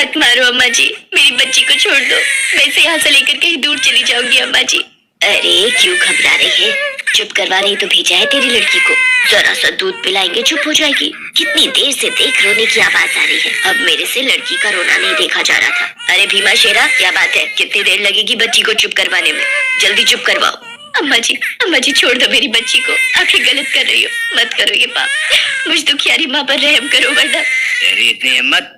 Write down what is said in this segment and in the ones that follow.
मत मारो अम्मा जी, मेरी बच्ची को छोड़ दो। मैं इसे यहाँ से लेकर कहीं दूर चली जाऊंगी अम्मा जी। अरे क्यों घबरा रही है? चुप करवाने ही तो भेजा है तेरी लड़की को। जरा सा दूध पिलाएंगे चुप हो जाएगी। कितनी देर से देख रोने की आवाज आ रही है। अब मेरे से लड़की का रोना नहीं देखा जा रहा था। अरे भीमा शेरा, क्या बात है? कितनी देर लगेगी बच्ची को चुप करवाने में? जल्दी चुप करवाओ। अम्मा जी छोड़ दो मेरी बच्ची को। आखिर गलत कर रही हो, मत करो ये पाप। मुझ दुखियारी माँ पर रहम करो वरना। तेरी इतनी हिम्मत,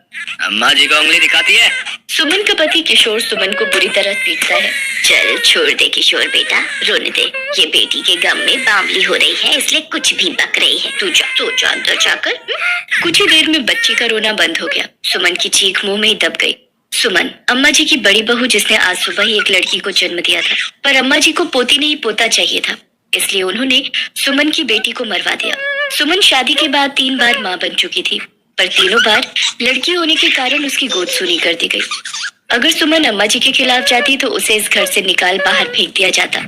अम्मा जी को उंगली दिखाती है? सुमन का पति किशोर सुमन को बुरी तरह पीटता है। चल छोड़ दे किशोर बेटा, रोने दे। ये बेटी के गम में बावली हो रही है, इसलिए कुछ भी बक रही है। तू जा अंदर जाकर। कुछ ही देर में बच्ची का रोना बंद हो गया। सुमन की चीख मुंह में ही दब गई। सुमन अम्मा जी की बड़ी बहू, जिसने आज सुबह ही एक लड़की को जन्म दिया था, पर अम्मा जी को पोती नहीं पोता चाहिए था, इसलिए उन्होंने सुमन की बेटी को मरवा दिया। सुमन शादी के बाद 3 बार माँ बन चुकी थी, पर तीनों बार लड़की होने के कारण उसकी गोद सूनी कर दी गई। अगर सुमन अम्मा जी के खिलाफ जाती तो उसे इस घर से निकाल बाहर फेंक दिया जाता।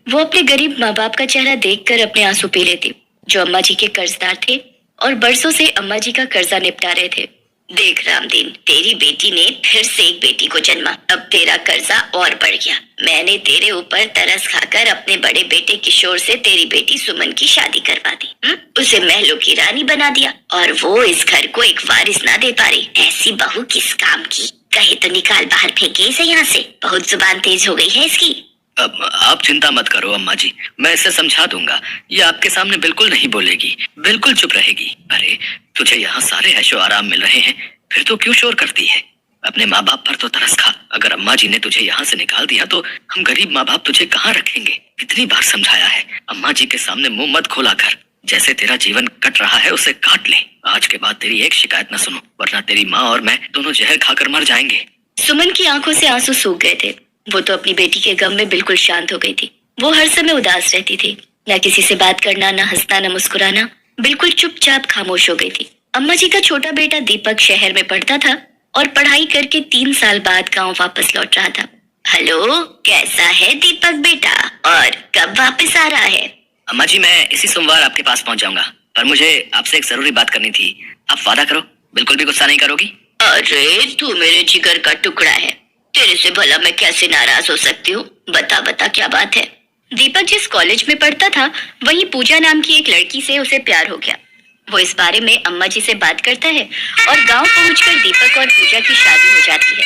वो अपने गरीब माँ बाप का चेहरा देखकर अपने आंसू पी लेती, जो अम्मा जी के कर्जदार थे और बरसों से अम्मा जी का कर्जा निपटा रहे थे। देख रामदीन, तेरी बेटी ने फिर से एक बेटी को जन्मा। अब तेरा कर्जा और बढ़ गया। मैंने तेरे ऊपर तरस खाकर अपने बड़े बेटे किशोर से तेरी बेटी सुमन की शादी करवा दी। उसे महलों की रानी बना दिया और वो इस घर को एक वारिस ना दे पा रही। ऐसी बहू किस काम की? कहे तो निकाल बाहर फेंके इसे यहाँ से। बहुत जुबान तेज हो गई है इसकी। अब आप चिंता मत करो अम्मा जी, मैं इसे समझा दूंगा। ये आपके सामने बिल्कुल नहीं बोलेगी, बिल्कुल चुप रहेगी। अरे तुझे यहाँ सारे ऐशो आराम मिल रहे हैं, फिर तो क्यों शोर करती है? अपने माँ बाप पर तो तरस खा। अगर अम्मा जी ने तुझे यहाँ से निकाल दिया तो हम गरीब माँ बाप तुझे कहाँ रखेंगे? कितनी बार समझाया है, अम्मा जी के सामने मुंह मत खोला कर। जैसे तेरा जीवन कट रहा है उसे काट ले। आज के बाद तेरी एक शिकायत न सुनो, वरना तेरी माँ और मैं दोनों जहर खाकर मर जाएंगे। सुमन की आंखों से आंसू सूख गए थे। वो तो अपनी बेटी के गम में बिल्कुल शांत हो गई थी। वो हर समय उदास रहती थी, न किसी से बात करना, न हंसना, न मुस्कुराना, बिल्कुल चुपचाप खामोश हो गई थी। अम्मा जी का छोटा बेटा दीपक शहर में पढ़ता था और पढ़ाई करके 3 साल बाद गांव वापस लौट रहा था। हेलो, कैसा है दीपक बेटा, और कब वापस आ रहा है? अम्मा जी मैं इसी सोमवार आपके पास पहुंच जाऊंगा, पर मुझे आपसे एक जरूरी बात करनी थी। आप वादा करो, बिल्कुल भी गुस्सा नहीं करोगी? अरे तू मेरे जिगर का टुकड़ा है, तेरे से भला मैं कैसे नाराज हो सकती हूँ? बता क्या बात है? दीपक जिस कॉलेज में पढ़ता था वहीं पूजा नाम की एक लड़की से उसे प्यार हो गया। वो इस बारे में अम्मा जी से बात करता है और गांव पहुंचकर दीपक और पूजा की शादी हो जाती है।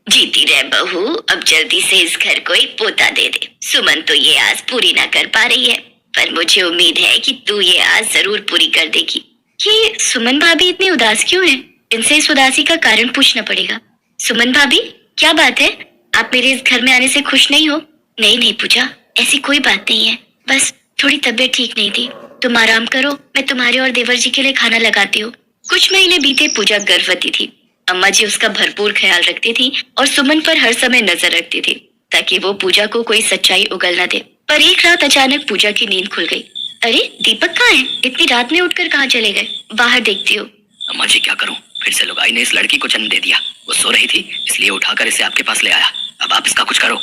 जीती रह बहू, अब जल्दी से इस घर को एक पोता दे दे। सुमन तो ये आस पूरी ना कर पा रही है, पर मुझे उम्मीद है कि तू ये आस जरूर पूरी कर देगी। ये सुमन भाभी इतनी उदास क्यों है? इनसे इस उदासी का कारण पूछना पड़ेगा। सुमन भाभी, क्या बात है? आप मेरे इस घर में आने से खुश नहीं हो? नहीं पूजा, ऐसी कोई बात नहीं है, बस थोड़ी तबीयत ठीक नहीं थी। तुम आराम करो, मैं तुम्हारे और देवर जी के लिए खाना लगाती हूँ। कुछ महीने बीते पूजा गर्भवती थी। अम्मा जी उसका भरपूर ख्याल रखती थी और सुमन पर हर समय नजर रखती थी, ताकि वो पूजा को कोई सच्चाई उगल न दे। पर एक रात अचानक पूजा की नींद खुल गई। अरे दीपक कहाँ है? इतनी रात में उठकर कहाँ चले गए? बाहर देखती हूँ। अम्मा जी क्या करूं, फिर से लुगाई ने इस लड़की को जन्म दे दिया। वो सो रही थी इसलिए उठाकर इसे आपके पास ले आया। अब आप इसका कुछ करो।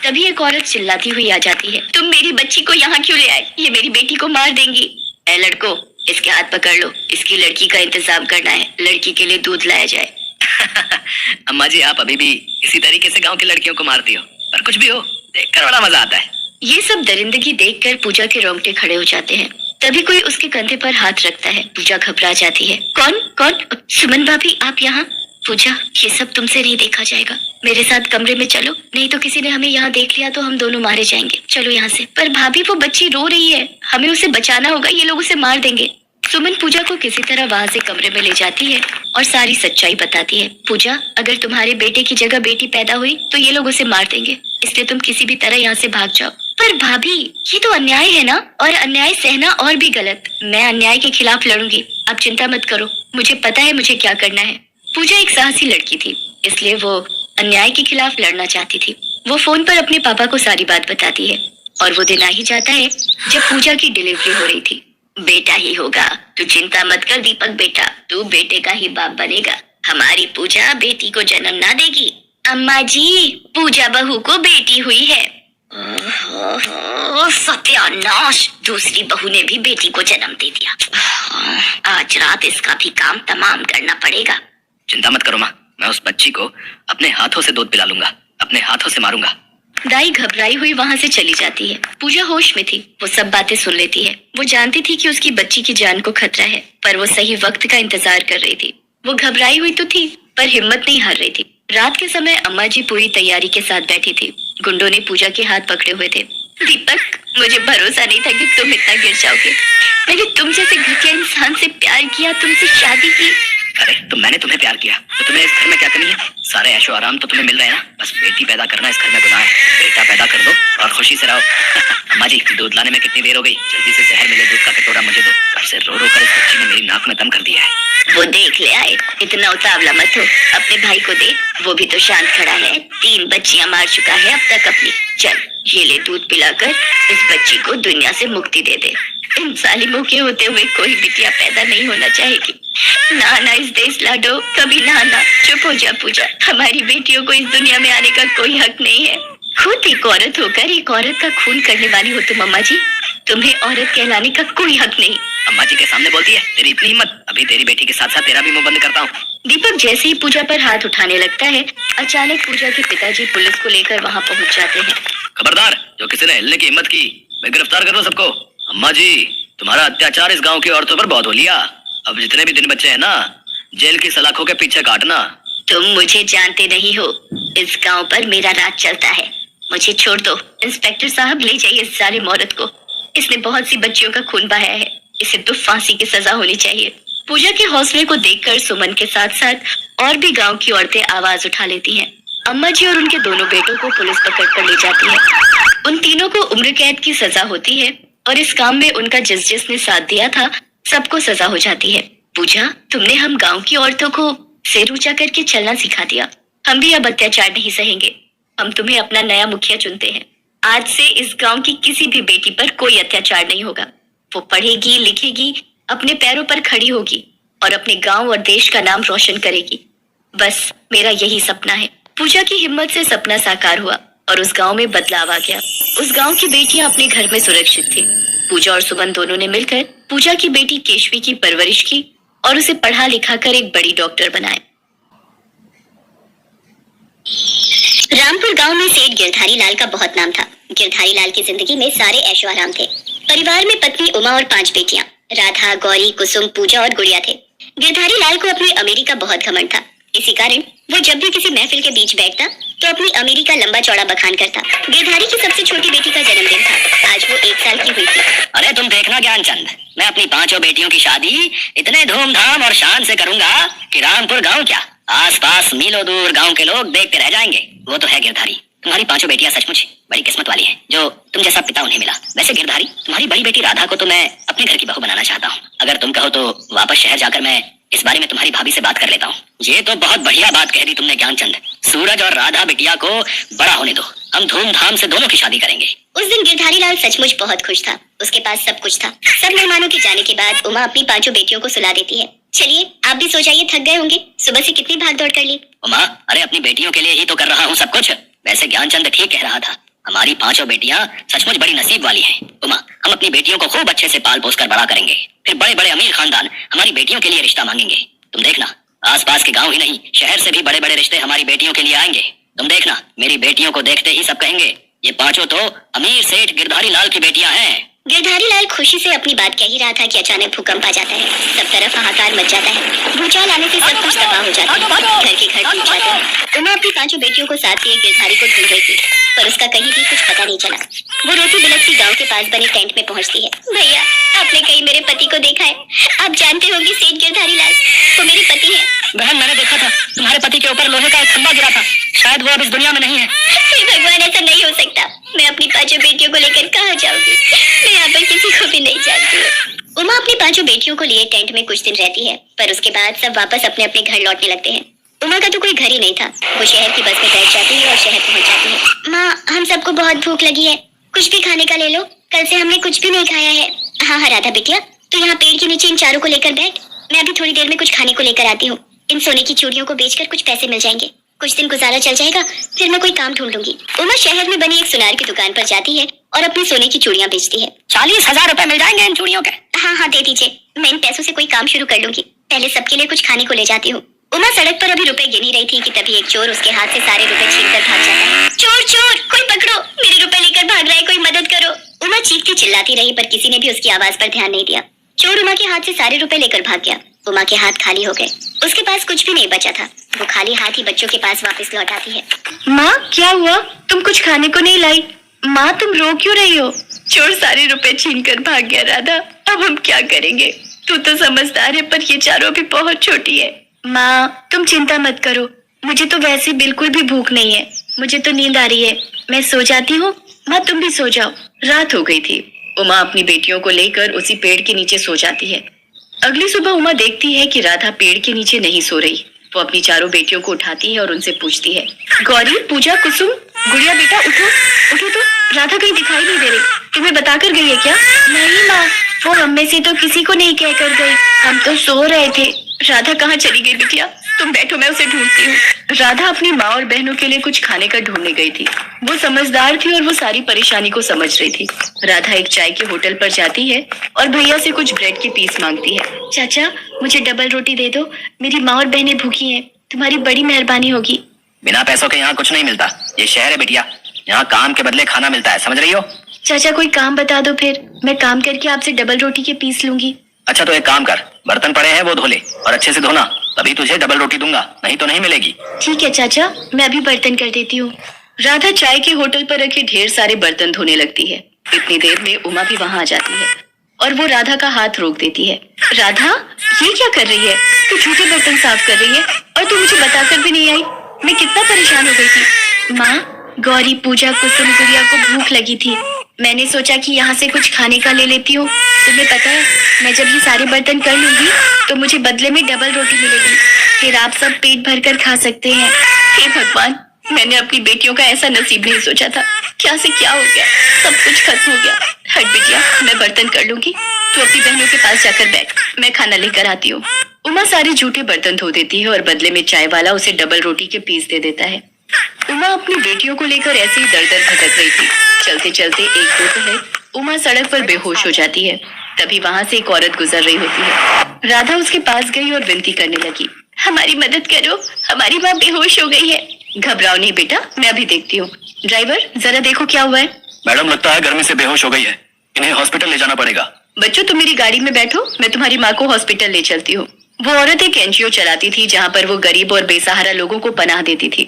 तभी एक औरत चिल्लाती हुई आ जाती है। तुम मेरी बच्ची को यहाँ क्यों ले आए? ये मेरी बेटी को मार देंगी। ए लड़को, इसके हाथ पकड़ लो, इसकी लड़की का इंतजाम करना है। लड़की के लिए दूध लाया जाए। अम्मा जी आप अभी भी इसी तरीके से गांव की लड़कियों को मारती हो, पर कुछ भी हो, देखकर बड़ा मजा आता है। ये सब दरिंदगी देखकर पूजा के रोंगटे खड़े हो जाते हैं। तभी कोई उसके कंधे पर हाथ रखता है। पूजा घबरा जाती है। कौन? सुमन भाभी, आप यहाँ? पूजा, ये सब तुमसे नहीं देखा जाएगा। मेरे साथ कमरे में चलो, नहीं तो किसी ने हमें यहाँ देख लिया तो हम दोनों मारे जाएंगे। चलो यहाँ से। पर भाभी, वो बच्ची रो रही है, हमें उसे बचाना होगा, ये लोग उसे मार देंगे। सुमन पूजा को किसी तरह वहाँ से कमरे में ले जाती है और सारी सच्चाई बताती है। पूजा, अगर तुम्हारे बेटे की जगह बेटी पैदा हुई तो ये लोग उसे मार देंगे, इसलिए तुम किसी भी तरह यहाँ से भाग जाओ। पर भाभी, ये तो अन्याय है ना, और अन्याय सहना और भी गलत। मैं अन्याय के खिलाफ लड़ूंगी, आप चिंता मत करो, मुझे पता है मुझे क्या करना है। पूजा एक साहसी लड़की थी, इसलिए वो अन्याय के खिलाफ लड़ना चाहती थी। वो फोन पर अपने पापा को सारी बात बताती है और वो दिन आ ही जाता है जब पूजा की डिलीवरी हो रही थी। बेटा ही होगा, तू चिंता मत कर दीपक बेटा, तू बेटे का ही बाप बनेगा। हमारी पूजा बेटी को जन्म ना देगी। अम्मा जी, पूजा बहू को बेटी हुई है। सत्यानाश, दूसरी बहू ने भी बेटी को जन्म दे दिया। आज रात इसका भी काम तमाम करना पड़ेगा। चिंता मत करो माँ, मैं उस बच्ची को अपने हाथों से दूध पिला लूंगा, अपने हाथों से मारूंगा। दाई घबराई हुई वहाँ से चली जाती है। पूजा होश में थी, वो सब बातें सुन लेती है। वो जानती थी कि उसकी बच्ची की जान को खतरा है, पर वो सही वक्त का इंतजार कर रही थी। वो घबराई हुई तो थी, पर हिम्मत नहीं हार रही थी। रात के समय अम्मा जी पूरी तैयारी के साथ बैठी थी। गुंडों ने पूजा के हाथ पकड़े हुए थे। दीपक, मुझे भरोसा नहीं था कि तुम इतना गिर जाओगे। मैंने तुम जैसे घटिया इंसान से प्यार किया, तुमसे शादी की। अरे तो मैंने तुम्हें प्यार किया, तो तुम्हें इस घर में क्या कमी है? सारे ऐशो आराम तो तुम्हें मिल रहे हैं ना। बस बेटी पैदा करना इस घर में गुनाह है। बेटा पैदा कर दो और खुशी से रहो। अम्मा जी, दूध लाने में कितनी देर हो गई? जल्दी से शहर मिले दूध का कटोरा मुझे दो। घर से रो रो कर इस बच्ची ने मेरी नाक में दम कर दिया है। वो देख ले आए, इतना उतावला मत हो। अपने भाई को देख, वो भी तो शांत खड़ा है। 3 बच्चियां मार चुका है अब तक अपनी। चल ये ले दूध पिलाकर इस बच्ची को दुनिया से मुक्ति दे दे। इन जालिमों के होते हुए कोई बिटिया पैदा नहीं होना चाहेगी। ना ना इस देश लाडो, कभी ना ना। चुप हो जा पूजा, हमारी बेटियों को इस दुनिया में आने का कोई हक नहीं है। खुद एक औरत होकर एक औरत का खून करने वाली हो तुम अम्मा जी। तुम्हें औरत कहलाने का कोई हक नहीं। अम्मा जी के सामने बोलती है, तेरी इतनी हिम्मत? अभी तेरी बेटी के साथ साथ तेरा भी मुंह बंद करता हूँ। दीपक जैसे ही पूजा पर हाथ उठाने लगता है, अचानक पूजा के पिताजी पुलिस को लेकर वहाँ पहुँच जाते हैं। खबरदार, जो किसी ने हिलने की हिम्मत की, मैं गिरफ्तार कर लूं सबको। अम्मा जी, तुम्हारा अत्याचार इस गांव की औरतों पर बहुत हो लिया। अब जितने भी दिन बचे हैं ना, जेल की सलाखों के पीछे काटना। तुम मुझे जानते नहीं हो, इस गांव पर मेरा राज चलता है। मुझे छोड़ दो। इंस्पेक्टर साहब, ले जाइए इस जालिम औरत को। इसने बहुत सी बच्चियों का खून बहाया है, इसे तो फांसी की सजा होनी चाहिए। पूजा के हौसले को देखकर सुमन के साथ साथ और भी गांव की औरतें आवाज उठा लेती हैं। अम्मा जी और उनके दोनों बेटों को पुलिस पकड़ कर ले जाती है। उन तीनों को उम्र कैद की सजा होती है और इस काम में उनका जिसने साथ दिया था सबको सजा हो जाती है। पूजा, तुमने हम गांव की औरतों को सिर ऊंचा करके चलना सिखा दिया। हम भी अब अत्याचार नहीं सहेंगे। हम तुम्हें अपना नया मुखिया चुनते हैं। आज से इस गांव की किसी भी बेटी पर कोई अत्याचार नहीं होगा। वो पढ़ेगी, लिखेगी, अपने पैरों पर खड़ी होगी और अपने गांव और देश का नाम रोशन करेगी। बस मेरा यही सपना है। पूजा की हिम्मत से सपना साकार हुआ और उस गांव में बदलाव आ गया। उस गांव की बेटियां अपने घर में सुरक्षित थी। पूजा और सुमन दोनों ने मिलकर पूजा की बेटी केशवी की परवरिश की और उसे पढ़ा लिखा कर एक बड़ी डॉक्टर बनाया। रामपुर गांव में सेठ गिरधारी लाल का बहुत नाम था। गिरधारी लाल की जिंदगी में सारे ऐशो आराम थे। परिवार में पत्नी उमा और 5 बेटियां, राधा, गौरी, कुसुम, पूजा और गुड़िया थे। गिरधारी लाल को अपनी अमीरी का बहुत घमंड था। इसी कारण वो जब भी किसी महफिल के बीच बैठता तो अपनी अमीरी का लंबा चौड़ा बखान करता। गिरधारी की सबसे छोटी बेटी का जन्मदिन था। आज वो 1 साल की हुई थी। अरे तुम देखना ज्ञानचंद, मैं अपनी 5 बेटियों की शादी इतने धूमधाम और शान से करूंगा कि रामपुर गांव क्या, आसपास मीलों दूर गांव के लोग देखते रह जाएंगे। वो तो है गिरधारी, तुम्हारी 5 बेटियां सचमुच बड़ी किस्मत वाली हैं, जो तुम जैसा पिता उन्हें मिला। वैसे गिरधारी, तुम्हारी बड़ी बेटी राधा को तो मैं अपने घर की बहू बनाना चाहता हूँ। अगर तुम कहो तो वापस शहर जाकर मैं इस बारे में तुम्हारी भाभी से बात कर लेता हूँ। ये तो बहुत बढ़िया बात कह दी तुमने ज्ञानचंद। सूरज और राधा बिटिया को बड़ा होने दो, हम धूमधाम से दोनों की शादी करेंगे। उस दिन गिरधारी लाल सचमुच बहुत खुश था। उसके पास सब कुछ था। सब मेहमानों के जाने के बाद उमा अपनी 5 बेटियों को सुला देती है। चलिए आप भी सो जाइए, थक गए होंगे, सुबह से कितनी भाग दौड़ कर ली। उमा, अरे अपनी बेटियों के लिए ही तो कर रहा हूँ सब कुछ। वैसे ज्ञानचंद ठीक कह रहा था, हमारी 5 बेटियां सचमुच बड़ी नसीब वाली हैं। उमा, हम अपनी बेटियों को खूब अच्छे से पाल पोस कर बड़ा करेंगे। फिर बड़े बड़े अमीर खानदान हमारी बेटियों के लिए रिश्ता मांगेंगे। तुम देखना, आसपास के गांव ही नहीं, शहर से भी बड़े बड़े रिश्ते हमारी बेटियों के लिए आएंगे। तुम देखना, मेरी बेटियों को देखते ही सब कहेंगे, ये 5 तो अमीर सेठ गिरधारी लाल की बेटियां हैं। गिरधारी लाल खुशी से अपनी बात कह ही रहा था कि अचानक भूकंप आ जाता है। सब तरफ हाहाकार मच जाता है। भूचाल आने से सब कुछ तबाह हो जाता है। घर के घर टूट जाते हैं। उमा अपनी 5 बेटियों को साथ लिए गिरधारी को ढूंढ रही थी, पर उसका कहीं भी कुछ पता नहीं चला। वो रोती बिलखती गांव के पास बने टेंट में पहुंचती है। भैया, आपने कहीं मेरे पति को देखा है? आप जानते होंगे सेठ गिरधारी लाल, वो मेरे पति है। बहन, मैंने देखा था, तुम्हारे पति के ऊपर लोहे का एक खंभा गिरा था। शायद वो अब इस दुनिया में नहीं है। भगवान, ऐसा नहीं हो सकता। मैं अपनी 5 बेटियों को लेकर कहाँ जाऊंगी? मैं यहाँ पर किसी को भी नहीं जानती हूँ। उमा अपनी 5 बेटियों को लिए टेंट में कुछ दिन रहती है, पर उसके बाद सब वापस अपने अपने घर लौटने लगते हैं। उमा का तो कोई घर ही नहीं था। वो शहर की बस में बैठ जाती है और शहर पहुँच जाती है। माँ, हम सबको बहुत भूख लगी है, कुछ भी खाने का ले लो। कल से हमने कुछ भी नहीं खाया है। हाँ हाँ राधा बिटिया, तो यहाँ पेड़ के नीचे इन चारों को लेकर बैठ। मैं अभी थोड़ी देर में कुछ खाने को लेकर आती हूँ। इन सोने की चूड़ियों को बेचकर कुछ पैसे मिल जाएंगे। कुछ दिन गुजारा चल जाएगा, फिर मैं कोई काम ढूंढ लूंगी। उमा शहर में बनी एक सुनार की दुकान पर जाती है और अपनी सोने की चूड़ियां बेचती है। 40,000 रुपए मिल जाएंगे इन चूड़ियों के। हाँ हाँ दे दीजिए, मैं इन पैसों से कोई काम शुरू कर लूंगी। पहले सबके लिए कुछ खाने को ले जाती हूँ, उमा सड़क पर अभी रुपए गिनी रही थी कि तभी एक चोर उसके हाथ से सारे रुपए छीनकर भाग जाता है। चोर चोर, कोई पकड़ो, मेरे रुपए लेकर भाग रहा है, कोई मदद करो। उमा चीखती चिल्लाती रही पर किसी ने भी उसकी आवाज पर ध्यान नहीं दिया। चोर उमा के हाथ से सारे रुपए लेकर भाग गया। उमा के हाथ खाली हो गए, उसके पास कुछ भी नहीं बचा था। वो खाली हाथ ही बच्चों के पास वापस लौट आती है। माँ क्या हुआ, तुम कुछ खाने को नहीं लाई? माँ तुम रो क्यों रही हो? चोर सारे रुपए छीन कर भाग गया राधा, अब हम क्या करेंगे? तू तो समझदार है पर ये चारों भी बहुत छोटी है। माँ तुम चिंता मत करो, मुझे तो वैसे बिल्कुल भी भूख नहीं है, मुझे तो नींद आ रही है, मैं सो जाती हूँ। माँ तुम भी सो जाओ। रात हो गई थी। उमा अपनी बेटियों को लेकर उसी पेड़ के नीचे सो जाती है। अगली सुबह उमा देखती है कि राधा पेड़ के नीचे नहीं सो रही। वो अपनी चारों बेटियों को उठाती है और उनसे पूछती है, गौरी, पूजा, कुसुम, गुड़िया बेटा उठो, उठो तो, राधा कहीं दिखाई नहीं दे रही, तुम्हें बताकर गई है क्या? नहीं माँ, वो हम में से तो किसी को नहीं कहकर गई, हम तो सो रहे थे। राधा कहाँ चली गई बिटिया? तुम बैठो, मैं उसे ढूंढती हूँ। राधा अपनी माँ और बहनों के लिए कुछ खाने का ढूंढने गई थी। वो समझदार थी और वो सारी परेशानी को समझ रही थी। राधा एक चाय के होटल पर जाती है और भैया से कुछ ब्रेड के पीस मांगती है। चाचा मुझे डबल रोटी दे दो, मेरी माँ और बहनें भूखी हैं, तुम्हारी बड़ी मेहरबानी होगी। बिना पैसों के यहाँ कुछ नहीं मिलता, ये शहर है बिटिया, यहाँ काम के बदले खाना मिलता है, समझ रही हो? चाचा कोई काम बता दो, फिर मैं काम करके आपसे डबल रोटी के पीस लूंगी। अच्छा तो एक काम कर, बर्तन पड़े हैं वो धो ले और अच्छे से धोना, तभी तुझे डबल रोटी दूंगा, नहीं तो नहीं मिलेगी। ठीक है चाचा, मैं अभी बर्तन कर देती हूँ। राधा चाय के होटल पर रखे ढेर सारे बर्तन धोने लगती है। इतनी देर में उमा भी वहाँ आ जाती है और वो राधा का हाथ रोक देती है। राधा ये क्या कर रही है? तू झूठे बर्तन साफ कर रही है और तू मुझे बताकर भी नहीं आई। मैं कितना परेशान हो गई थी। माँ, गौरी, पूजा, कुसुम, गुड़िया को भूख लगी थी, मैंने सोचा कि यहाँ से कुछ खाने का ले लेती हूँ। तुम्हें पता है, मैं जब ये सारे बर्तन कर लूंगी तो मुझे बदले में डबल रोटी मिलेगी, फिर आप सब पेट भर कर खा सकते हैं। हे भगवान, मैंने अपनी बेटियों का ऐसा नसीब नहीं सोचा था। क्या से क्या हो गया, सब कुछ खत्म हो गया। हट बिटिया, मैं बर्तन कर लूंगी, तू अपनी बहनों के पास जाकर बैठ, मैं खाना लेकर आती हूँ। उमा सारे झूठे बर्तन धो देती है और बदले में चाय वाला उसे डबल रोटी के पीस दे देता है। उमा अपनी बेटियों को लेकर ऐसे ही दर दर भटक रही थी। चलते चलते एक दोपहर उमा सड़क पर बेहोश हो जाती है। तभी वहाँ से एक औरत गुजर रही होती है। राधा उसके पास गई और विनती करने लगी, हमारी मदद करो, हमारी माँ बेहोश हो गई है। घबराओ नहीं बेटा, मैं अभी देखती हूँ। ड्राइवर जरा देखो क्या हुआ है। मैडम लगता है गर्मी से बेहोश हो गई है, इन्हें हॉस्पिटल ले जाना पड़ेगा। बच्चों तुम मेरी गाड़ी में बैठो, मैं तुम्हारी माँ को हॉस्पिटल ले चलती हूँ। वो औरत एक एनजीओ चलाती थी जहाँ पर वो गरीब और बेसहारा लोगों को पनाह देती थी।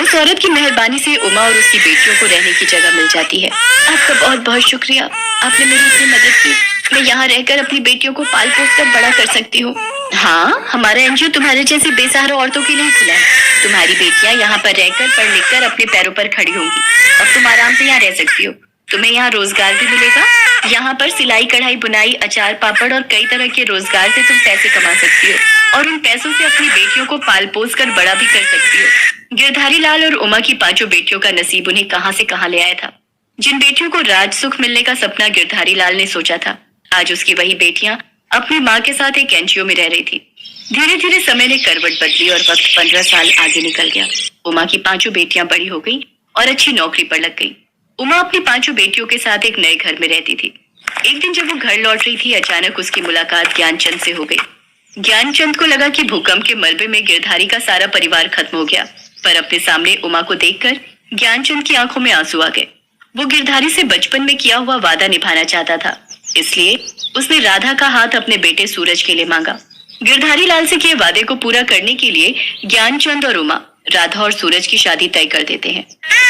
उस औरत की मेहरबानी से उमा और उसकी बेटियों को रहने की जगह मिल जाती है। आपका बहुत बहुत शुक्रिया, आपने मेरी इतनी मदद की। मैं यहाँ रहकर अपनी बेटियों को पाल पोस कर बड़ा कर सकती हूँ। हाँ, हमारा एनजीओ तुम्हारे जैसी बेसहारा औरतों के लिए खुला है। तुम्हारी बेटियाँ यहाँ पर रहकर पढ़ लिख कर अपने पैरों पर खड़ी होंगी और तुम आराम से यहाँ रह सकती हो। तुम्हें यहाँ रोजगार भी मिलेगा। यहाँ पर सिलाई, कढ़ाई, बुनाई, अचार, पापड़ और कई तरह के रोजगार से तुम पैसे कमा सकती हो और उन पैसों से अपनी बेटियों को पाल पोस कर बड़ा भी कर सकती हो। गिरधारी लाल और उमा की पांचों बेटियों का नसीब उन्हें कहां से कहां ले आया था। जिन बेटियों को राज सुख मिलने का सपना गिरधारी लाल ने सोचा था, आज उसकी वही बेटियां अपनी माँ के साथ एक एनजीओ में रह रही थी। धीरे धीरे समय ने करवट बदली और वक्त 15 साल आगे निकल गया। उमा की पांचों बेटियां बड़ी हो गई और अच्छी नौकरी पर लग गई। उमा अपनी पांचों बेटियों के साथ एक नए घर में रहती थी। एक दिन जब वो घर लौट रही थी, अचानक उसकी मुलाकात ज्ञानचंद से हो गई। ज्ञानचंद को लगा कि भूकंप के मलबे में गिरधारी का सारा परिवार खत्म हो गया, पर अपने सामने उमा को देखकर ज्ञानचंद की आंखों में आंसू आ गए। वो गिरधारी से बचपन में किया हुआ वादा निभाना चाहता था, इसलिए उसने राधा का हाथ अपने बेटे सूरज के लिए मांगा। गिरधारी लाल से किए वादे को पूरा करने के लिए ज्ञानचंद और उमा राधा और सूरज की शादी तय कर देते हैं।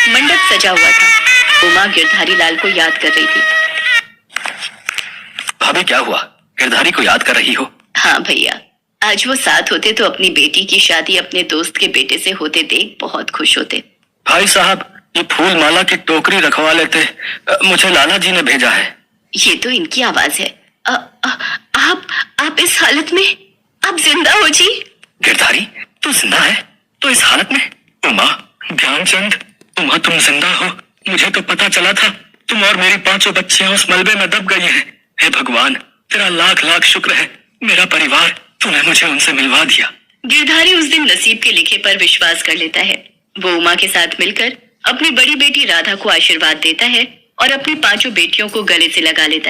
मंडप सजा हुआ था। उमा गिरधारी लाल को याद कर रही थी। भाभी क्या हुआ, गिरधारी को याद कर रही हो? हाँ भैया, आज वो साथ होते तो अपनी बेटी की शादी अपने दोस्त के बेटे से होते देख बहुत खुश होते। भाई साहब, ये फूल माला की टोकरी रखवा लेते, मुझे लाला जी ने भेजा है। ये तो इनकी आवाज है। आप इस हालत में, आप जिंदा हो जी? गिरधारी तू जिंदा है? तो इस हालत में? उमा, ध्यानचंद, उमा तुम जिंदा हो? मुझे तो पता चला था तुम और मेरी पांचों बच्चियां उस मलबे में दब गई हैं। हे भगवान, तेरा लाख लाख शुक्र है, मेरा परिवार तूने मुझे उनसे मिलवा दिया। गिरधारी उस दिन नसीब के लिखे पर विश्वास कर लेता है। वो उमा के साथ मिलकर अपनी बड़ी बेटी राधा को आशीर्वाद देता है और अपनी पांचों बेटियों को गले से लगा लेता है।